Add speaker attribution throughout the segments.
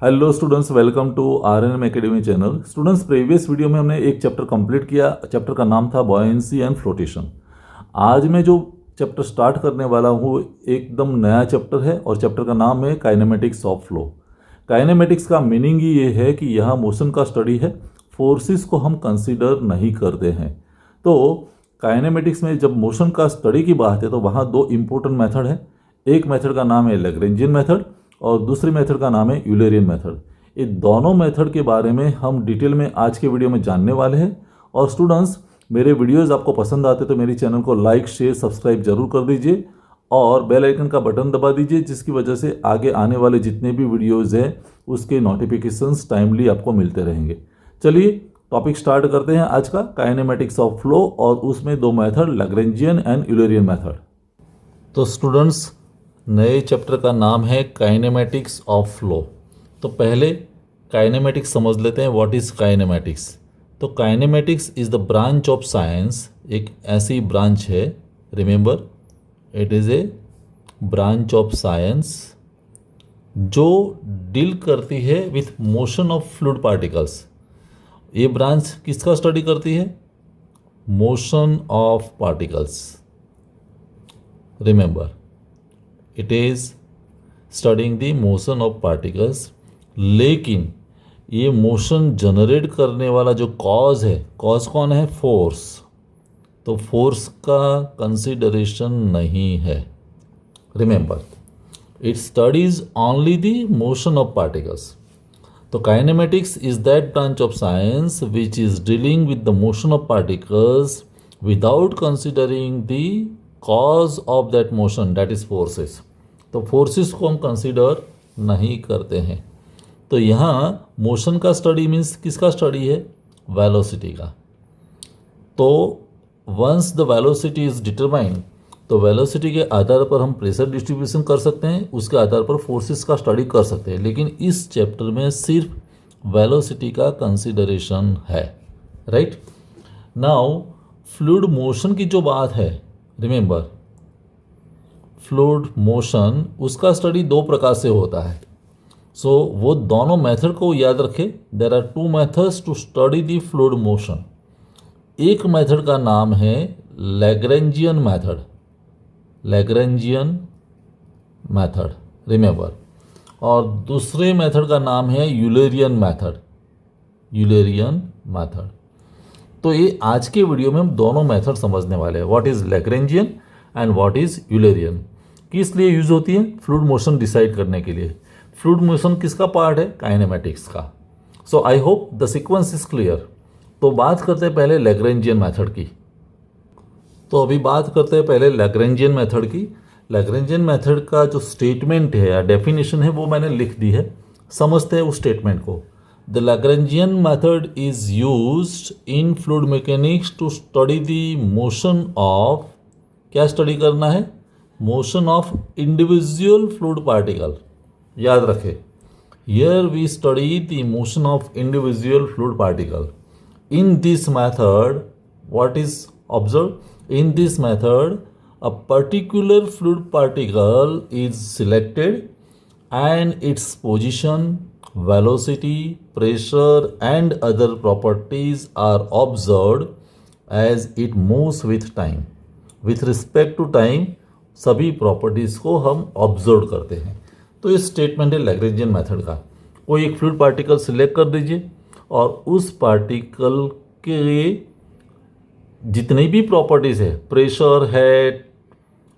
Speaker 1: Hello students, welcome to RNM academy channel. Students, previous video में हमने एक chapter complete किया। चैप्टर का नाम था बॉयंसी एंड फ्लोटेशन। आज मैं जो चैप्टर स्टार्ट करने वाला हूँ एकदम नया चैप्टर है और चैप्टर का नाम है काइनेमेटिक्स ऑफ फ्लो। काइनेमेटिक्स का मीनिंग ही ये है कि यहाँ मोशन का स्टडी है, फोर्सेस को हम कंसिडर नहीं करते हैं। तो काइनेमेटिक्स में जब मोशन का स्टडी की बात है तो वहाँ दो इम्पोर्टेंट मेथड है। एक मेथड का नाम है लैग्रेंजियन मेथड और दूसरी मेथड का नाम है यूलेरियन मेथड। ये दोनों मेथड के बारे में हम डिटेल में आज के वीडियो में जानने वाले हैं। और स्टूडेंट्स, मेरे वीडियोस आपको पसंद आते तो मेरे चैनल को लाइक शेयर सब्सक्राइब जरूर कर दीजिए और बेल आइकन का बटन दबा दीजिए, जिसकी वजह से आगे आने वाले जितने भी वीडियोस हैं उसके नोटिफिकेशंस टाइमली आपको मिलते रहेंगे। चलिए टॉपिक स्टार्ट करते हैं आज का, काइनेमेटिक्स ऑफ फ्लो, और उसमें दो method Lagrangian and Eulerian method. तो स्टूडेंट्स, नए चैप्टर का नाम है काइनेमेटिक्स ऑफ फ्लो। तो पहले काइनेमेटिक्स समझ लेते हैं, व्हाट इज़ काइनेमेटिक्स। तो kinematics is the branch of science, एक ऐसी ब्रांच है, remember it is a branch of science जो डील करती है with motion of fluid particles. ये ब्रांच किसका स्टडी करती है? Motion of particles. Remember, it is studying the motion of particles. लेकिन ये मोशन जनरेट करने वाला जो कॉज है, कॉज कौन है? फोर्स। तो फोर्स का कंसिडरेशन नहीं है। Remember, it studies only the motion of particles. तो kinematics is that branch of science which is dealing with the motion of particles without considering the cause of that motion, that is forces. तो forces को हम consider नहीं करते हैं। तो यहाँ motion का स्टडी मीन्स किसका स्टडी है? वेलोसिटी का। तो once the velocity is determined, तो वेलोसिटी के आधार पर हम प्रेशर डिस्ट्रीब्यूशन कर सकते हैं, उसके आधार पर फोर्सेस का स्टडी कर सकते हैं। लेकिन इस चैप्टर में सिर्फ वेलोसिटी का कंसिडरेशन है। राइट नाउ फ्लूइड मोशन की जो बात है, रिमेंबर फ्लूइड मोशन, उसका स्टडी दो प्रकार से होता है। सो वो दोनों मेथड को याद रखें। There are two methods to study the fluid motion. एक मेथड का नाम है Lagrangian method, Lagrangian method, remember. और दूसरे मेथड का नाम है यूलेरियन मेथड, यूलेरियन मेथड। तो ये आज के वीडियो में हम दोनों मेथड समझने वाले हैं, what is Lagrangian and what is Eulerian. किस लिए यूज होती है? फ्लूइड मोशन डिसाइड करने के लिए। फ्लूइड मोशन किसका पार्ट है? काइनेमेटिक्स का। So I hope the sequence is clear. तो बात करते हैं पहले लैग्रेंजियन मेथड की। तो अभी बात करते हैं पहले लैग्रेंजियन मेथड की। लैग्रेंजियन मेथड का जो स्टेटमेंट है या डेफिनेशन है वो मैंने लिख दी है, समझते हैं उस स्टेटमेंट को। The Lagrangian method is used in fluid mechanics to study the motion of, क्या स्टडी करना है? Motion of individual fluid particle. याद रखें, here we study the motion of individual fluid particle. In this method what is observe? In this method, a particular fluid particle is selected and its position, velocity, pressure and other properties are observed as it moves with time. With respect to time, सभी properties को हम observe करते हैं। तो ये statement है Lagrangian method का। कोई एक फ्लूइड पार्टिकल सिलेक्ट कर दीजिए और उस पार्टिकल के जितनी भी प्रॉपर्टीज़ है, प्रेशर है,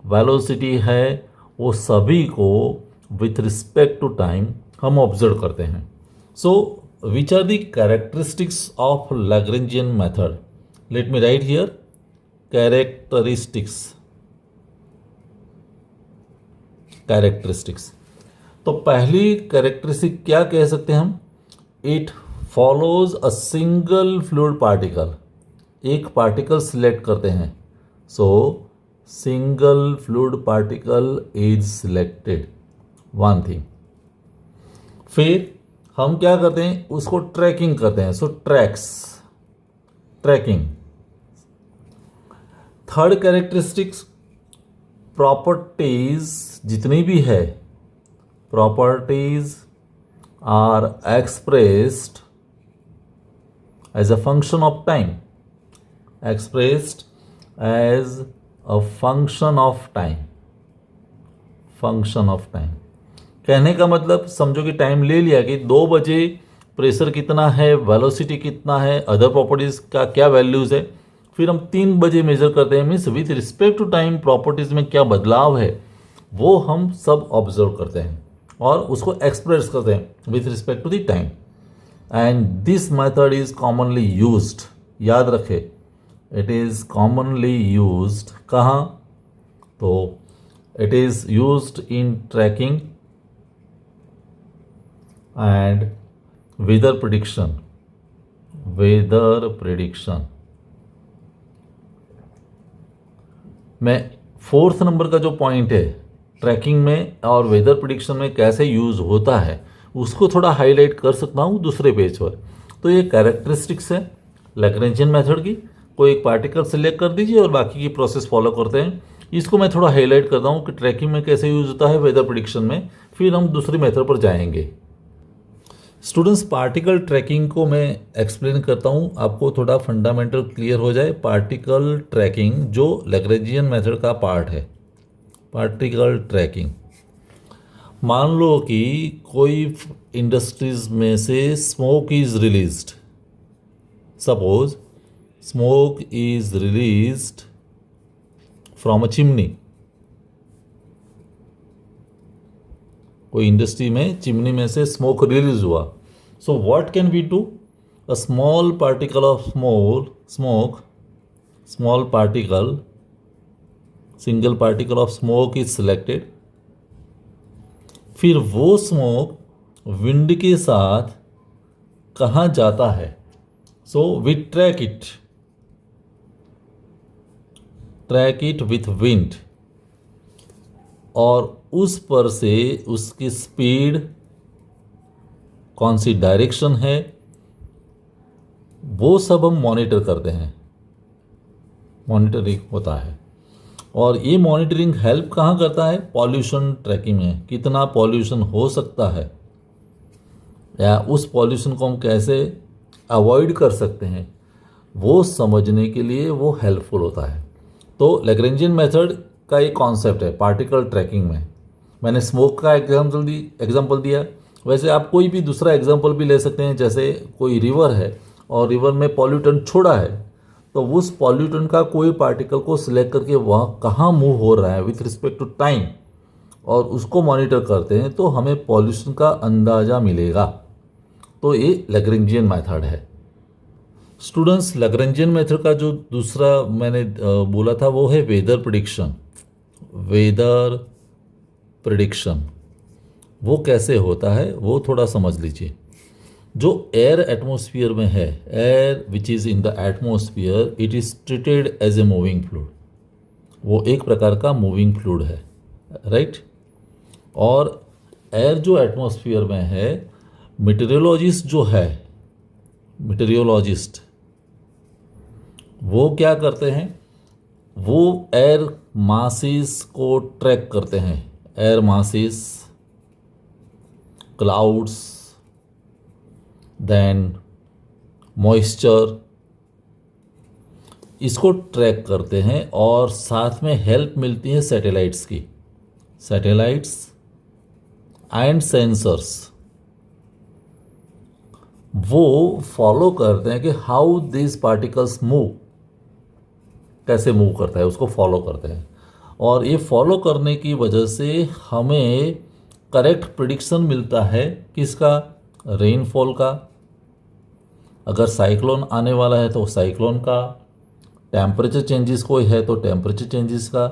Speaker 1: वेलोसिटी है, वो सभी को विथ रिस्पेक्ट टू टाइम हम ऑब्जर्व करते हैं। So which are the characteristics of Lagrangian method? Let me write here characteristics. Characteristics, तो पहली कैरेक्टरिस्टिक क्या कह सकते हैं हम? It follows a single fluid particle. एक पार्टिकल सिलेक्ट करते हैं, so single fluid particle is selected, one thing. फिर हम क्या करते हैं? उसको ट्रैकिंग करते हैं, so tracks, tracking. Third characteristics, properties जितनी भी है, properties are expressed as a function of time, expressed as a function of time, function of time। कहने का मतलब समझो कि टाइम ले लिया कि 2 बजे प्रेशर कितना है, वेलोसिटी कितना है, अदर प्रॉपर्टीज़ का क्या वैल्यूज़ है, फिर हम 3 बजे मेजर करते हैं, means with respect to time properties में क्या बदलाव है वो हम सब ऑब्जर्व करते हैं और उसको एक्सप्रेस करते हैं with respect to the time. And this method is commonly used, याद रखे, इट इज़ कॉमनली यूज्ड कहाँ, तो it is used in tracking and weather prediction, weather prediction में 4th नंबर का जो पॉइंट है ट्रैकिंग में और वेदर प्रिडिक्शन में कैसे यूज़ होता है उसको थोड़ा हाईलाइट कर सकता हूँ दूसरे पेज पर। तो ये कैरेक्टरिस्टिक्स है लैग्रेंजियन मेथड की, कोई एक पार्टिकल सेलेक्ट कर दीजिए और बाकी की प्रोसेस फॉलो करते हैं। इसको मैं थोड़ा हाईलाइट करता हूँ कि ट्रैकिंग में कैसे यूज़ होता है, वेदर प्रिडिक्शन में, फिर हम दूसरी मेथड पर जाएंगे। स्टूडेंट्स, पार्टिकल ट्रैकिंग को मैं एक्सप्लेन करता हूँ, आपको थोड़ा फंडामेंटल क्लियर हो जाए। पार्टिकल ट्रैकिंग जो लैग्रेंजियन मेथड का पार्ट है, पार्टिकल ट्रैकिंग, मान लो कि कोई इंडस्ट्रीज में से smoke is released, suppose smoke is released from a chimney, कोई इंडस्ट्री में चिमनी में से स्मोक रिलीज हुआ। So what can we do, a small particle of smoke, small particle, single particle of smoke is selected, फिर वो smoke wind के साथ कहाँ जाता है, so we track it with wind, और उस पर से उसकी स्पीड, कौन सी डायरेक्शन है, वो सब हम मॉनिटर करते हैं, मॉनिटरिंग होता है। और ये मॉनिटरिंग हेल्प कहाँ करता है, पॉल्यूशन ट्रैकिंग में, कितना पॉल्यूशन हो सकता है या उस पॉल्यूशन को हम कैसे अवॉइड कर सकते हैं वो समझने के लिए वो हेल्पफुल होता है। तो लैग्रेंजियन मेथड का एक कॉन्सेप्ट है पार्टिकल ट्रैकिंग में। मैंने स्मोक का एग्जाम्पल दिया, वैसे आप कोई भी दूसरा एग्जाम्पल भी ले सकते हैं। जैसे कोई रिवर है और रिवर में पॉल्यूटेंट छोड़ा है, तो उस पॉल्यूटेंट का कोई पार्टिकल को सिलेक्ट करके वह कहाँ मूव हो रहा है विथ रिस्पेक्ट टू टाइम, और उसको मॉनिटर करते हैं तो हमें पॉल्यूशन का अंदाज़ा मिलेगा। तो ये लैग्रेंजियन मेथड है। स्टूडेंट्स, लैग्रेंजियन मेथड का जो दूसरा मैंने बोला था वो है वेदर प्रिडिक्शन। वेदर प्रिडिक्शन वो कैसे होता है वो थोड़ा समझ लीजिए। जो एयर एटमॉस्फेयर में है, air which is in the atmosphere, it is treated as a moving fluid, वो एक प्रकार का मूविंग फ्लूइड है, राइट। और एयर जो एटमॉस्फेयर में है, मीटेरियोलॉजिस्ट जो है, मीटेरियोलॉजिस्ट वो क्या करते हैं, वो एयर मासेस को ट्रैक करते हैं, air masses, clouds, then moisture, इसको ट्रैक करते हैं और साथ में हेल्प मिलती है सैटेलाइट्स की, सैटेलाइट्स एंड सेंसर्स। वो फॉलो करते हैं कि हाउ दिस पार्टिकल्स मूव, कैसे मूव करता है उसको फॉलो करते हैं। और ये फॉलो करने की वजह से हमें करेक्ट प्रिडिक्शन मिलता है किसका, रेनफॉल का, अगर साइक्लोन आने वाला है तो साइक्लोन का, टेम्परेचर चेंजेस कोई है तो टेम्परेचर चेंजेस का।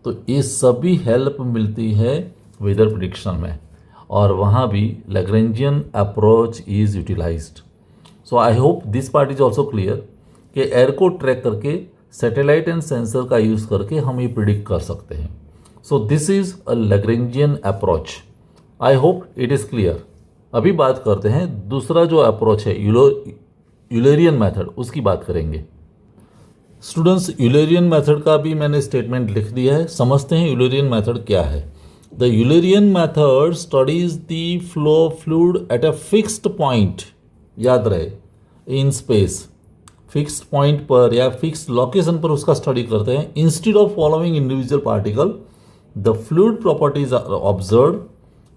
Speaker 1: तो ये सभी हेल्प मिलती है वेदर प्रिडिक्शन में, और वहाँ भी Lagrangian approach is utilized. So I hope this part is also clear कि एयर को ट्रैक करके सैटेलाइट एंड सेंसर का यूज़ करके हम ये प्रिडिक्ट कर सकते हैं। So this is a Lagrangian approach. I hope it is clear. अभी बात करते हैं दूसरा जो अप्रोच है यूलेरियन मेथड, उसकी बात करेंगे। स्टूडेंट्स, यूलेरियन मेथड का भी मैंने स्टेटमेंट लिख दिया है, समझते हैं यूलेरियन मेथड क्या है। The Eulerian method studies the flow of fluid at a fixed point, याद रहे, इन स्पेस, फिक्स्ड पॉइंट पर या फिक्स लोकेशन पर उसका स्टडी करते हैं। Instead of following individual particle, the fluid properties are observed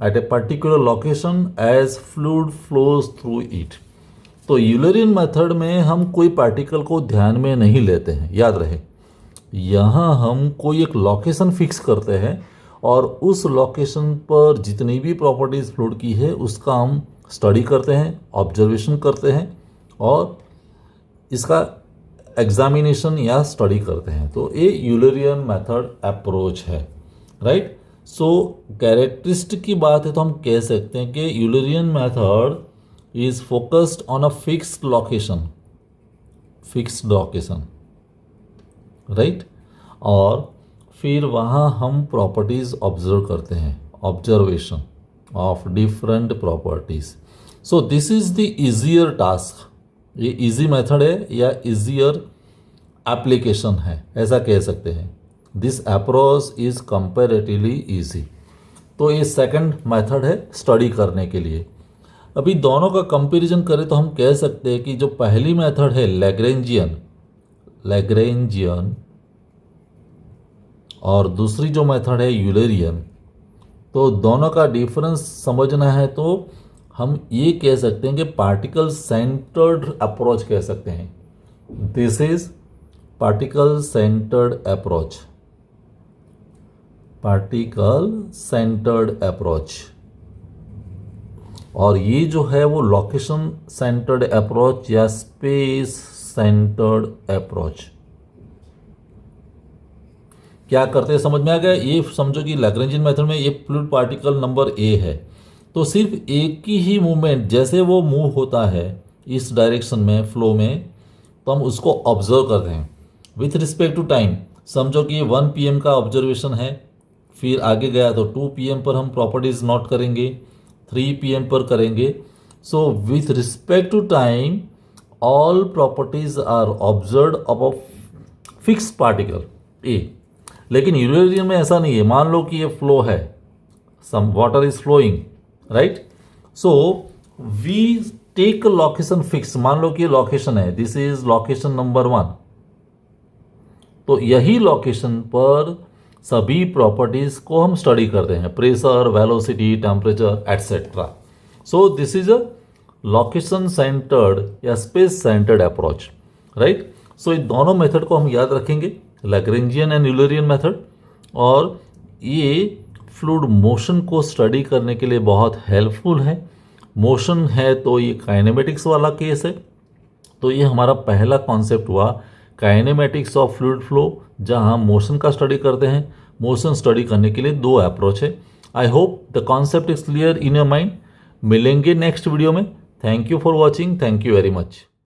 Speaker 1: at a particular location as fluid flows through it. तो Eulerian method में हम कोई पार्टिकल को ध्यान में नहीं लेते हैं, याद रहे। यहाँ हम कोई एक लोकेशन फिक्स करते हैं और उस लोकेशन पर जितनी भी प्रॉपर्टीज फ्लूइड की है उसका हम स्टडी करते हैं, ऑब्जर्वेशन करते हैं और इसका एग्जामिनेशन या स्टडी करते हैं। तो ये यूलरियन मेथड अप्रोच है, राइट। सो कैरेक्टरिस्टिक की बात है तो हम कह सकते हैं कि Eulerian method is focused on a fixed location, right. और फिर वहाँ हम प्रॉपर्टीज ऑब्जर्व करते हैं, observation of different properties. So this is the easier task, ये इजी मेथड है या इजियर एप्लीकेशन है, ऐसा कह सकते हैं। This approach is comparatively easy. तो ये सेकंड मेथड है स्टडी करने के लिए। अभी दोनों का कंपैरिजन करें तो हम कह सकते हैं कि जो पहली मेथड है लैग्रेंजियन और दूसरी जो मेथड है यूलरियन, तो दोनों का डिफरेंस समझना है तो हम ये कह सकते हैं कि पार्टिकल सेंटर्ड अप्रोच कह सकते हैं। This is particle centred approach, और ये जो है वो लोकेशन सेंटर्ड अप्रोच या स्पेस सेंटर्ड अप्रोच। क्या करते हैं समझ में आ गया। ये समझो कि लैग्रेंजियन मेथड में ये फ्लूइड पार्टिकल नंबर ए है, तो सिर्फ एक की ही मूवमेंट, जैसे वो मूव होता है इस डायरेक्शन में फ्लो में, तो हम उसको ऑब्जर्व करते हैं विथ रिस्पेक्ट टू टाइम। समझो कि ये 1 PM का ऑब्जर्वेशन है, फिर आगे गया तो 2 PM पर हम प्रॉपर्टीज नोट करेंगे, 3 PM पर करेंगे। So with respect to time all properties are observed of a fixed particle A. लेकिन यूलरियन में ऐसा नहीं है। मान लो कि ये फ्लो है, some water is flowing, right. So we take location fix, मान लो कि ये लोकेशन है, दिस इज लोकेशन नंबर 1। तो यही लोकेशन पर सभी प्रॉपर्टीज को हम स्टडी करते हैं, pressure, velocity, temperature etcetera. So this is a location centred या स्पेस सेंटर्ड अप्रोच, राइट। सो इन दोनों मेथड को हम याद रखेंगे, लैग्रेंजियन एंड यूलरियन मेथड। और ये फ्लूइड मोशन को स्टडी करने के लिए बहुत हेल्पफुल है। मोशन है तो ये काइनेमेटिक्स वाला केस है। तो ये हमारा पहला कॉन्सेप्ट हुआ काइनेमेटिक्स ऑफ फ्लूइड फ्लो, जहाँ हम मोशन का स्टडी करते हैं। मोशन स्टडी करने के लिए 2 अप्रोच है। आई hope the concept is clear in your mind. मिलेंगे नेक्स्ट वीडियो में। Thank you for watching, thank you very much.